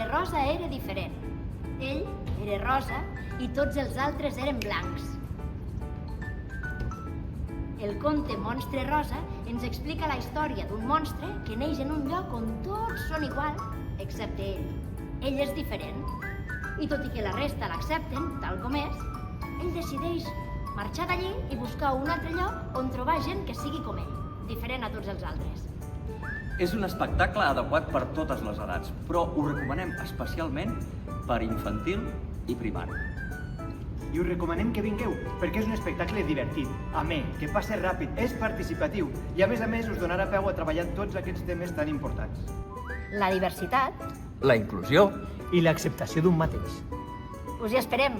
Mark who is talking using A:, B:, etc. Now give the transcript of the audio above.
A: Rosa era diferent. Ell era rosa i tots els altres eren blancs. El conte Monstre Rosa ens explica la història d'un monstre que neix en un lloc on tots són igual, excepte ell. Ell és diferent. I tot i que la resta l'accepten, tal com és, ell decideix marxar d'allí i buscar un altre lloc on trobar gent que sigui com ell, diferent a tots els altres.
B: És un espectacle adequat per totes les edats, però ho recomanem especialment per infantil i primari.
C: I us recomanem que vingueu, perquè és un espectacle divertit, amè, que passa ràpid, és participatiu i a més us donarà peu a treballar tots aquests temes tan importants.
A: La diversitat.
B: La inclusió.
C: I l'acceptació d'un mateix.
A: Us hi esperem!